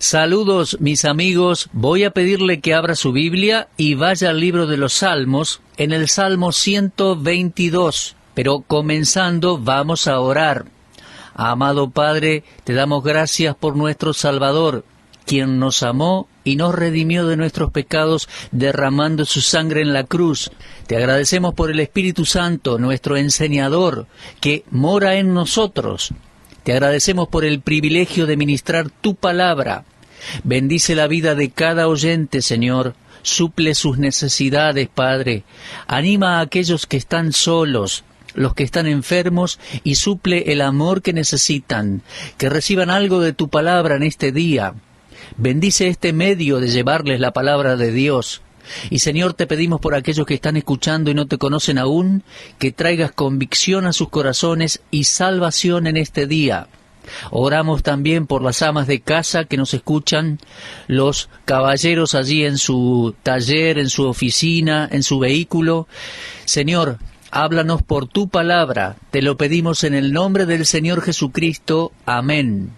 Saludos mis amigos, voy a pedirle que abra su Biblia y vaya al libro de los Salmos, en el Salmo 122, pero comenzando vamos a orar. Amado Padre, te damos gracias por nuestro Salvador, quien nos amó y nos redimió de nuestros pecados derramando su sangre en la cruz. Te agradecemos por el Espíritu Santo, nuestro enseñador, que mora en nosotros. Te agradecemos por el privilegio de ministrar tu palabra. Bendice la vida de cada oyente, Señor. Suple sus necesidades, Padre. Anima a aquellos que están solos, los que están enfermos, y suple el amor que necesitan. Que reciban algo de tu palabra en este día. Bendice este medio de llevarles la palabra de Dios. Y Señor, te pedimos por aquellos que están escuchando y no te conocen aún, que traigas convicción a sus corazones y salvación en este día. Oramos también por las amas de casa que nos escuchan, los caballeros allí en su taller, en su oficina, en su vehículo. Señor, háblanos por tu palabra, te lo pedimos en el nombre del Señor Jesucristo. Amén.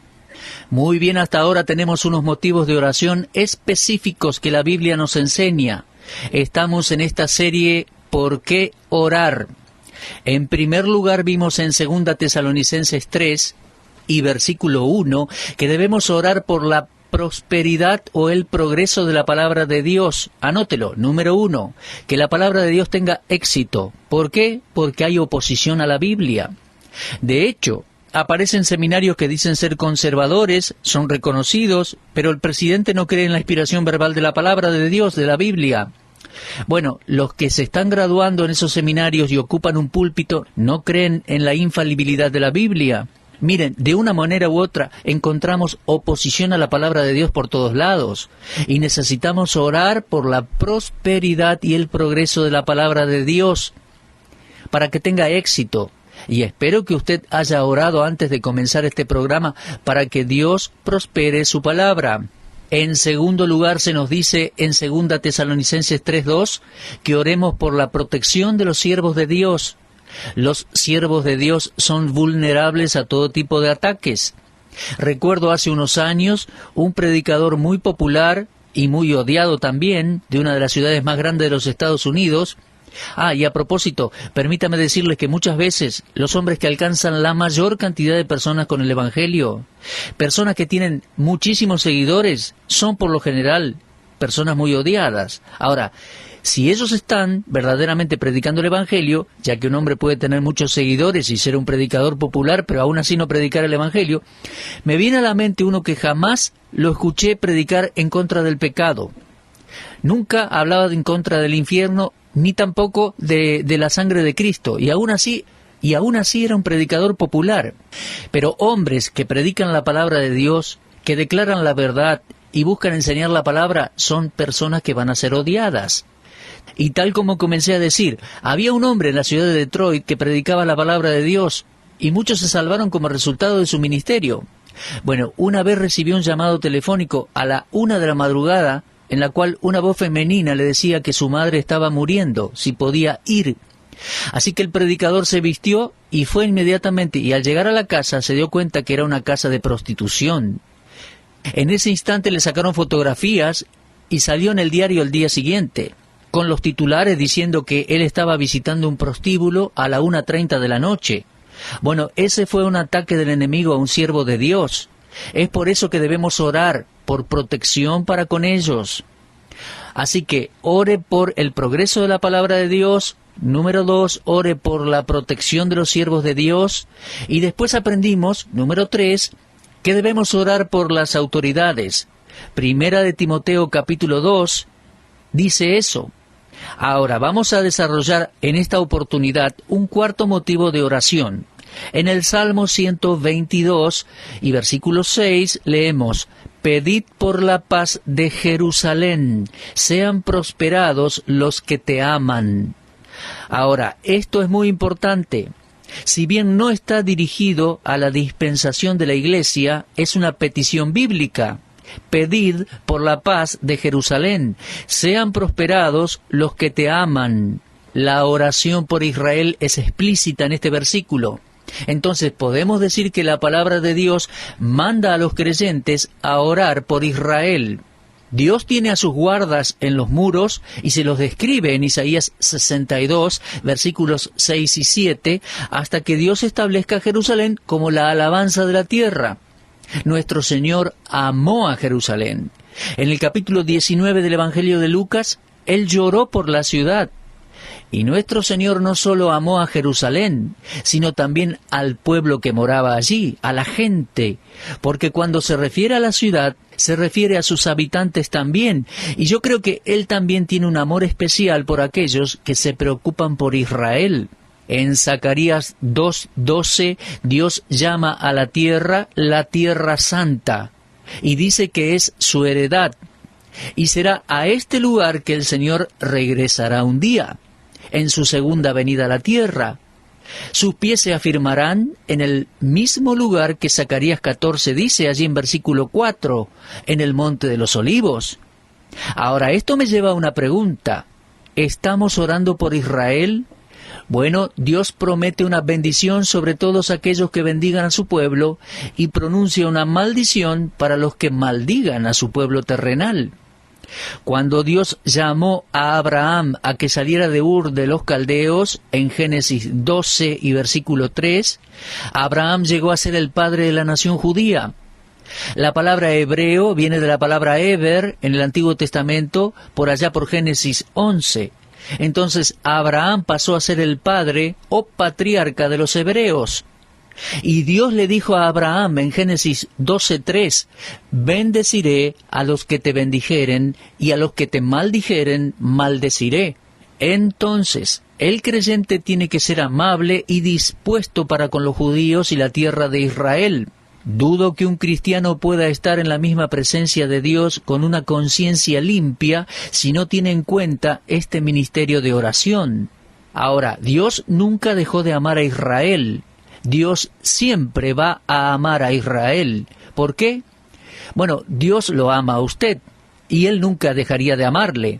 Muy bien, hasta ahora tenemos unos motivos de oración específicos que la Biblia nos enseña. Estamos en esta serie ¿Por qué orar? En primer lugar vimos en 2 Tesalonicenses 3 y versículo 1 que debemos orar por la prosperidad o el progreso de la palabra de Dios. Anótelo, número 1, que la palabra de Dios tenga éxito. ¿Por qué? Porque hay oposición a la Biblia. De hecho, aparecen seminarios que dicen ser conservadores, son reconocidos, pero el presidente no cree en la inspiración verbal de la palabra de Dios, de la Biblia. Bueno, los que se están graduando en esos seminarios y ocupan un púlpito no creen en la infalibilidad de la Biblia. Miren, de una manera u otra encontramos oposición a la palabra de Dios por todos lados y necesitamos orar por la prosperidad y el progreso de la palabra de Dios para que tenga éxito. Y espero que usted haya orado antes de comenzar este programa para que Dios prospere su palabra. En segundo lugar, se nos dice en 2 Tesalonicenses 3:2 que oremos por la protección de los siervos de Dios. Los siervos de Dios son vulnerables a todo tipo de ataques. Recuerdo hace unos años un predicador muy popular y muy odiado también, de una de las ciudades más grandes de los Estados Unidos. Y a propósito, permítame decirles que muchas veces los hombres que alcanzan la mayor cantidad de personas con el Evangelio, personas que tienen muchísimos seguidores, son por lo general personas muy odiadas. Ahora, si ellos están verdaderamente predicando el Evangelio, ya que un hombre puede tener muchos seguidores y ser un predicador popular, pero aún así no predicar el Evangelio, me viene a la mente uno que jamás lo escuché predicar en contra del pecado. Nunca hablaba en contra del infierno, ni tampoco de la sangre de Cristo, y aún así era un predicador popular. Pero hombres que predican la palabra de Dios, que declaran la verdad y buscan enseñar la palabra, son personas que van a ser odiadas. Y tal como comencé a decir, había un hombre en la ciudad de Detroit que predicaba la palabra de Dios, y muchos se salvaron como resultado de su ministerio. Bueno, una vez recibió un llamado telefónico a la 1 de la madrugada, en la cual una voz femenina le decía que su madre estaba muriendo, si podía ir. Así que el predicador se vistió y fue inmediatamente, y al llegar a la casa se dio cuenta que era una casa de prostitución. En ese instante le sacaron fotografías y salió en el diario el día siguiente, con los titulares diciendo que él estaba visitando un prostíbulo a la 1:30 de la noche. Bueno, ese fue un ataque del enemigo a un siervo de Dios. Es por eso que debemos orar por protección para con ellos. Así que ore por el progreso de la palabra de Dios. Número 2, ore por la protección de los siervos de Dios. Y después aprendimos, número 3, que debemos orar por las autoridades. Primera de Timoteo capítulo 2 dice eso. Ahora vamos a desarrollar en esta oportunidad un cuarto motivo de oración. En el Salmo 122 y versículo 6 leemos: Pedid por la paz de Jerusalén, sean prosperados los que te aman. Ahora, esto es muy importante. Si bien no está dirigido a la dispensación de la Iglesia, es una petición bíblica. Pedid por la paz de Jerusalén, sean prosperados los que te aman. La oración por Israel es explícita en este versículo. Entonces podemos decir que la palabra de Dios manda a los creyentes a orar por Israel. Dios tiene a sus guardas en los muros y se los describe en Isaías 62, versículos 6 y 7, hasta que Dios establezca a Jerusalén como la alabanza de la tierra. Nuestro Señor amó a Jerusalén. En el capítulo 19 del Evangelio de Lucas, Él lloró por la ciudad. Y nuestro Señor no solo amó a Jerusalén, sino también al pueblo que moraba allí, a la gente, porque cuando se refiere a la ciudad, se refiere a sus habitantes también, y yo creo que Él también tiene un amor especial por aquellos que se preocupan por Israel. En Zacarías 2:12, Dios llama a la tierra santa, y dice que es su heredad, y será a este lugar que el Señor regresará un día, en su segunda venida a la tierra. Sus pies se afirmarán en el mismo lugar que Zacarías 14 dice allí en versículo 4, en el Monte de los Olivos. Ahora, esto me lleva a una pregunta. ¿Estamos orando por Israel? Bueno, Dios promete una bendición sobre todos aquellos que bendigan a su pueblo y pronuncia una maldición para los que maldigan a su pueblo terrenal. Cuando Dios llamó a Abraham a que saliera de Ur de los Caldeos, en Génesis 12 y versículo 3, Abraham llegó a ser el padre de la nación judía. La palabra hebreo viene de la palabra Eber en el Antiguo Testamento, por allá por Génesis 11. Entonces Abraham pasó a ser el padre o patriarca de los hebreos. Y Dios le dijo a Abraham en Génesis 12:3, bendeciré a los que te bendijeren, y a los que te maldijeren, maldeciré. Entonces, el creyente tiene que ser amable y dispuesto para con los judíos y la tierra de Israel. Dudo que un cristiano pueda estar en la misma presencia de Dios con una conciencia limpia si no tiene en cuenta este ministerio de oración. Ahora, Dios nunca dejó de amar a Israel. Dios siempre va a amar a Israel. ¿Por qué? Bueno, Dios lo ama a usted, y Él nunca dejaría de amarle.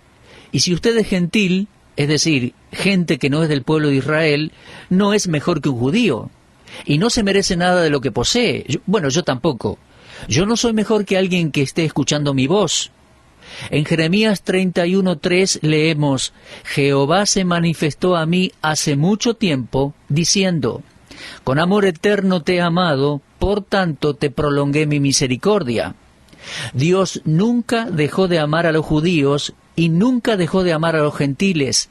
Y si usted es gentil, es decir, gente que no es del pueblo de Israel, no es mejor que un judío, y no se merece nada de lo que posee. Yo tampoco. Yo no soy mejor que alguien que esté escuchando mi voz. En Jeremías 31:3 leemos, Jehová se manifestó a mí hace mucho tiempo, diciendo, con amor eterno te he amado, por tanto te prolongué mi misericordia. Dios nunca dejó de amar a los judíos y nunca dejó de amar a los gentiles.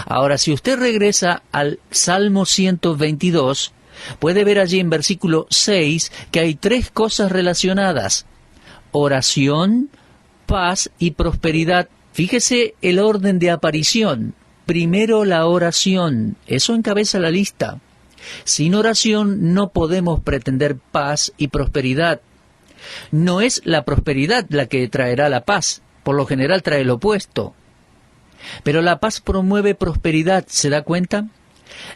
Ahora, si usted regresa al Salmo 122, puede ver allí en versículo 6 que hay 3 cosas relacionadas: oración, paz y prosperidad. Fíjese el orden de aparición. Primero la oración, eso encabeza la lista. Sin oración no podemos pretender paz y prosperidad. No es la prosperidad la que traerá la paz, por lo general trae lo opuesto. Pero la paz promueve prosperidad, ¿se da cuenta?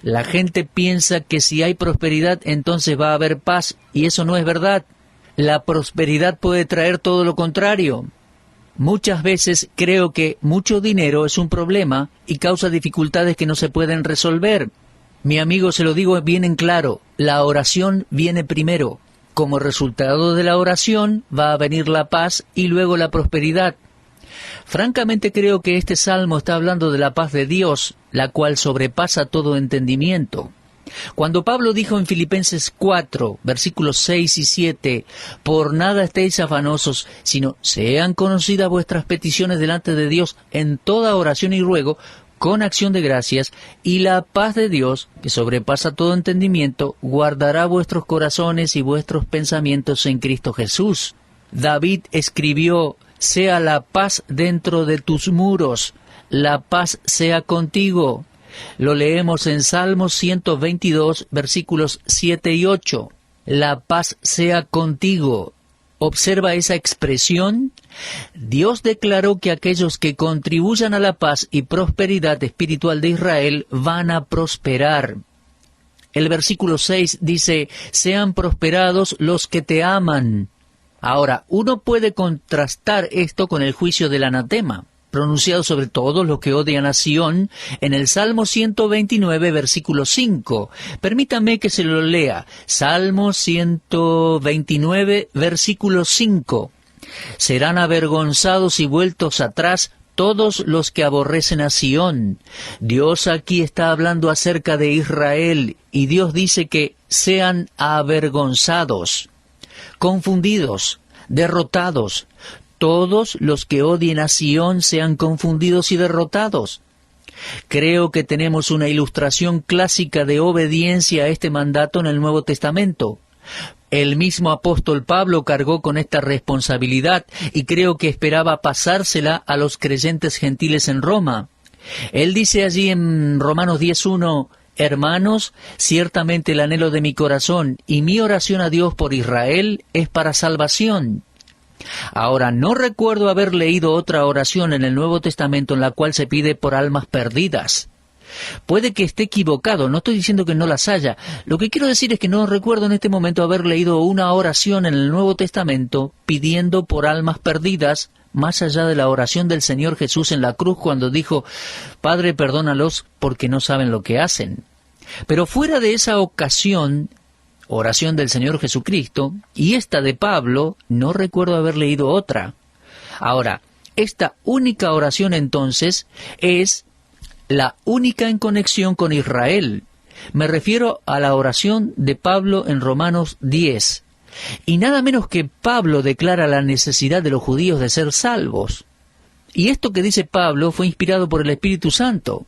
La gente piensa que si hay prosperidad entonces va a haber paz, y eso no es verdad. La prosperidad puede traer todo lo contrario. Muchas veces creo que mucho dinero es un problema y causa dificultades que no se pueden resolver. Mi amigo, se lo digo bien en claro, la oración viene primero. Como resultado de la oración va a venir la paz y luego la prosperidad. Francamente creo que este salmo está hablando de la paz de Dios, la cual sobrepasa todo entendimiento. Cuando Pablo dijo en Filipenses 4, versículos 6 y 7, por nada estéis afanosos, sino sean conocidas vuestras peticiones delante de Dios en toda oración y ruego, con acción de gracias, y la paz de Dios, que sobrepasa todo entendimiento, guardará vuestros corazones y vuestros pensamientos en Cristo Jesús. David escribió, sea la paz dentro de tus muros, la paz sea contigo. Lo leemos en Salmos 122, versículos 7 y 8. La paz sea contigo. ¿Observa esa expresión? Dios declaró que aquellos que contribuyan a la paz y prosperidad espiritual de Israel van a prosperar. El versículo 6 dice, sean prosperados los que te aman. Ahora, uno puede contrastar esto con el juicio del anatema. pronunciado sobre todos los que odian a Sión, en el Salmo 129, versículo 5. Permítame que se lo lea. Salmo 129, versículo 5. Serán avergonzados y vueltos atrás todos los que aborrecen a Sión. Dios aquí está hablando acerca de Israel, y Dios dice que sean avergonzados, confundidos, derrotados. Todos los que odien a Sión sean confundidos y derrotados. Creo que tenemos una ilustración clásica de obediencia a este mandato en el Nuevo Testamento. El mismo apóstol Pablo cargó con esta responsabilidad y creo que esperaba pasársela a los creyentes gentiles en Roma. Él dice allí en Romanos 10:1, hermanos, ciertamente el anhelo de mi corazón y mi oración a Dios por Israel es para salvación. Ahora, no recuerdo haber leído otra oración en el Nuevo Testamento en la cual se pide por almas perdidas. Puede que esté equivocado, no estoy diciendo que no las haya. Lo que quiero decir es que no recuerdo en este momento haber leído una oración en el Nuevo Testamento pidiendo por almas perdidas, más allá de la oración del Señor Jesús en la cruz cuando dijo, Padre, perdónalos porque no saben lo que hacen. Pero fuera de esa ocasión, oración del Señor Jesucristo, y esta de Pablo, no recuerdo haber leído otra. Ahora, esta única oración entonces es la única en conexión con Israel. Me refiero a la oración de Pablo en Romanos 10. Y nada menos que Pablo declara la necesidad de los judíos de ser salvos. Y esto que dice Pablo fue inspirado por el Espíritu Santo.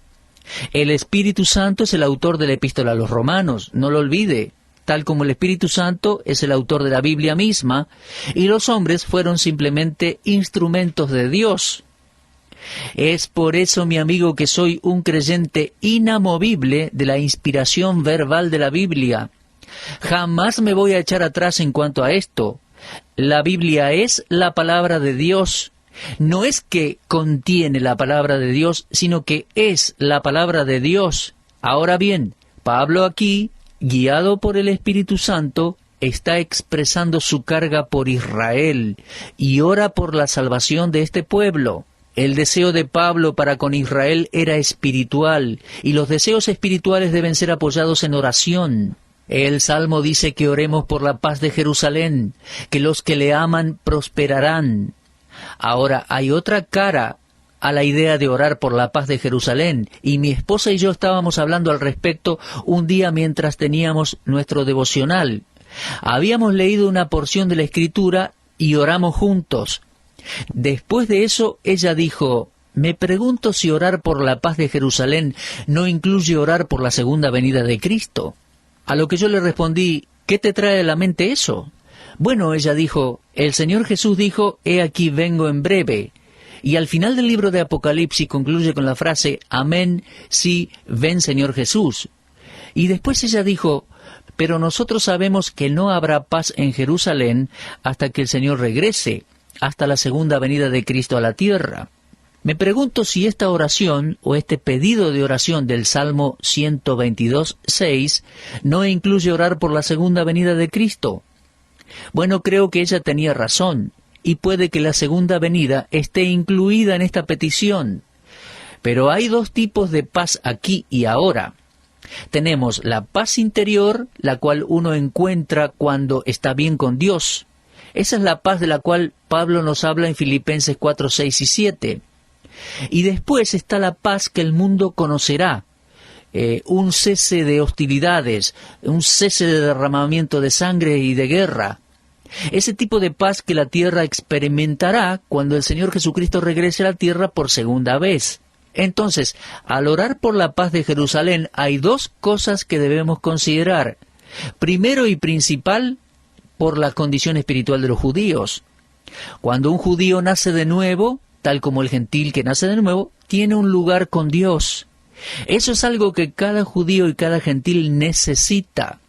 El Espíritu Santo es el autor de la Epístola a los Romanos, no lo olvide. Tal como el Espíritu Santo es el autor de la Biblia misma, y los hombres fueron simplemente instrumentos de Dios. Es por eso, mi amigo, que soy un creyente inamovible de la inspiración verbal de la Biblia. Jamás me voy a echar atrás en cuanto a esto. La Biblia es la palabra de Dios. No es que contiene la palabra de Dios, sino que es la palabra de Dios. Ahora bien, Pablo aquí, guiado por el Espíritu Santo, está expresando su carga por Israel y ora por la salvación de este pueblo. El deseo de Pablo para con Israel era espiritual, y los deseos espirituales deben ser apoyados en oración. El Salmo dice que oremos por la paz de Jerusalén, que los que le aman prosperarán. Ahora, hay otra cara a la idea de orar por la paz de Jerusalén, y mi esposa y yo estábamos hablando al respecto un día mientras teníamos nuestro devocional. Habíamos leído una porción de la Escritura y oramos juntos. Después de eso, ella dijo, me pregunto si orar por la paz de Jerusalén no incluye orar por la segunda venida de Cristo. A lo que yo le respondí, ¿qué te trae a la mente eso? Bueno, ella dijo, el Señor Jesús dijo, he aquí vengo en breve. Y al final del libro de Apocalipsis concluye con la frase, amén, sí, ven Señor Jesús. Y después ella dijo, pero nosotros sabemos que no habrá paz en Jerusalén hasta que el Señor regrese, hasta la segunda venida de Cristo a la tierra. Me pregunto si esta oración o este pedido de oración del Salmo 122:6 no incluye orar por la segunda venida de Cristo. Bueno, creo que ella tenía razón, y puede que la segunda venida esté incluida en esta petición. Pero hay dos tipos de paz aquí y ahora. Tenemos la paz interior, la cual uno encuentra cuando está bien con Dios. Esa es la paz de la cual Pablo nos habla en Filipenses 4, 6 y 7. Y después está la paz que el mundo conocerá. Un cese de hostilidades, un cese de derramamiento de sangre y de guerra. Ese tipo de paz que la tierra experimentará cuando el Señor Jesucristo regrese a la tierra por segunda vez. Entonces, al orar por la paz de Jerusalén, hay dos cosas que debemos considerar. Primero y principal, por la condición espiritual de los judíos. Cuando un judío nace de nuevo, tal como el gentil que nace de nuevo, tiene un lugar con Dios. Eso es algo que cada judío y cada gentil necesita.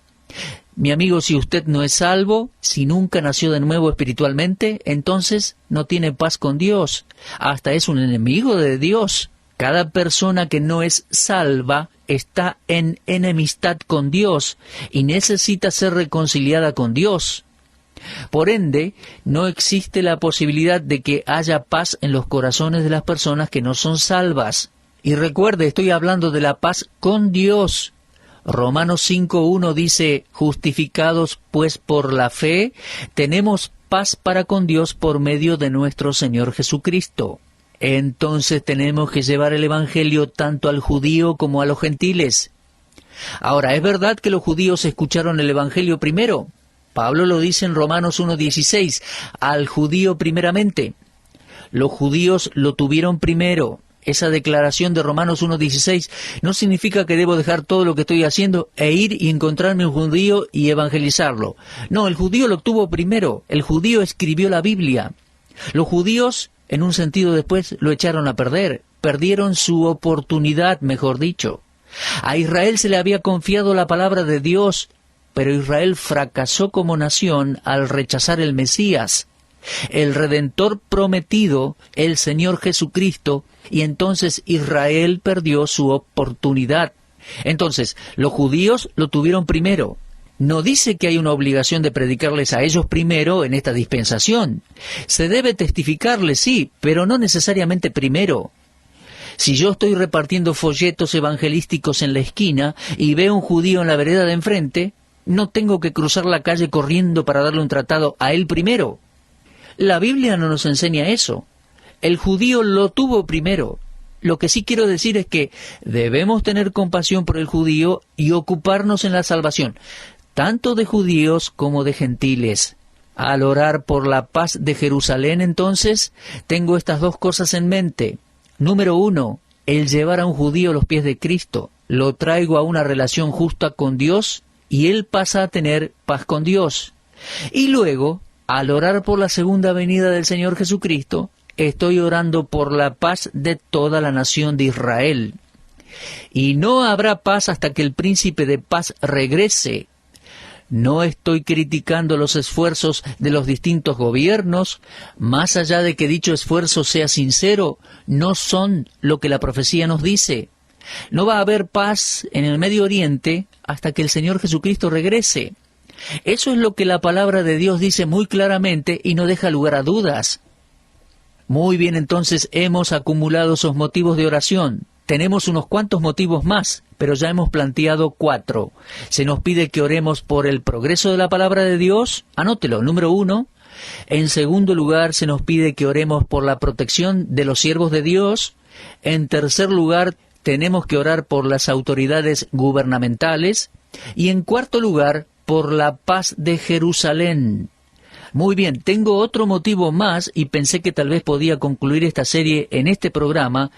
Mi amigo, si usted no es salvo, si nunca nació de nuevo espiritualmente, entonces no tiene paz con Dios. Hasta es un enemigo de Dios. Cada persona que no es salva está en enemistad con Dios y necesita ser reconciliada con Dios. Por ende, no existe la posibilidad de que haya paz en los corazones de las personas que no son salvas. Y recuerde, estoy hablando de la paz con Dios. Romanos 5:1 dice, justificados pues por la fe, tenemos paz para con Dios por medio de nuestro Señor Jesucristo. Entonces tenemos que llevar el Evangelio tanto al judío como a los gentiles. Ahora, ¿es verdad que los judíos escucharon el Evangelio primero? Pablo lo dice en Romanos 1:16, al judío primeramente. Los judíos lo tuvieron primero. Esa declaración de Romanos 1:16 no significa que debo dejar todo lo que estoy haciendo e ir y encontrarme un judío y evangelizarlo. No, el judío lo tuvo primero. El judío escribió la Biblia. Los judíos, en un sentido después, lo echaron a perder. Perdieron su oportunidad, mejor dicho. A Israel se le había confiado la palabra de Dios, pero Israel fracasó como nación al rechazar el Mesías, el Redentor prometido, el Señor Jesucristo, y entonces Israel perdió su oportunidad. Entonces, los judíos lo tuvieron primero. No dice que hay una obligación de predicarles a ellos primero en esta dispensación. Se debe testificarles, sí, pero no necesariamente primero. Si yo estoy repartiendo folletos evangelísticos en la esquina y veo un judío en la vereda de enfrente, no tengo que cruzar la calle corriendo para darle un tratado a él primero. La Biblia no nos enseña eso. El judío lo tuvo primero. Lo que sí quiero decir es que debemos tener compasión por el judío y ocuparnos en la salvación, tanto de judíos como de gentiles. Al orar por la paz de Jerusalén, entonces, tengo estas dos cosas en mente. Número 1, el llevar a un judío a los pies de Cristo. Lo traigo a una relación justa con Dios y él pasa a tener paz con Dios. Y luego, al orar por la segunda venida del Señor Jesucristo, estoy orando por la paz de toda la nación de Israel. Y no habrá paz hasta que el príncipe de paz regrese. No estoy criticando los esfuerzos de los distintos gobiernos, más allá de que dicho esfuerzo sea sincero, no son lo que la profecía nos dice. No va a haber paz en el Medio Oriente hasta que el Señor Jesucristo regrese. Eso es lo que la palabra de Dios dice muy claramente y no deja lugar a dudas. Muy bien, entonces hemos acumulado esos motivos de oración. Tenemos unos cuantos motivos más, pero ya hemos planteado 4. Se nos pide que oremos por el progreso de la palabra de Dios. Anótelo, número 1. En segundo lugar, se nos pide que oremos por la protección de los siervos de Dios. En tercer lugar, tenemos que orar por las autoridades gubernamentales. Y en cuarto lugar, por la paz de Jerusalén. Muy bien, tengo otro motivo más y pensé que tal vez podía concluir esta serie en este programa,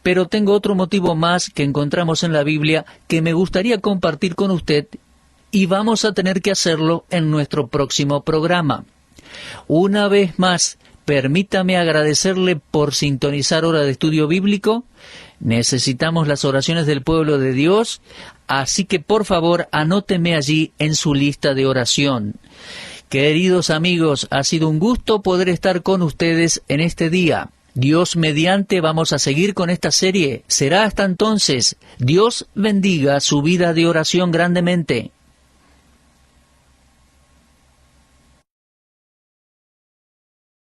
pero tengo otro motivo más que encontramos en la Biblia que me gustaría compartir con usted y vamos a tener que hacerlo en nuestro próximo programa. Una vez más, permítame agradecerle por sintonizar Hora de Estudio Bíblico. Necesitamos las oraciones del pueblo de Dios, así que por favor anóteme allí en su lista de oración. Queridos amigos, ha sido un gusto poder estar con ustedes en este día. Dios mediante vamos a seguir con esta serie. Será hasta entonces. Dios bendiga su vida de oración grandemente.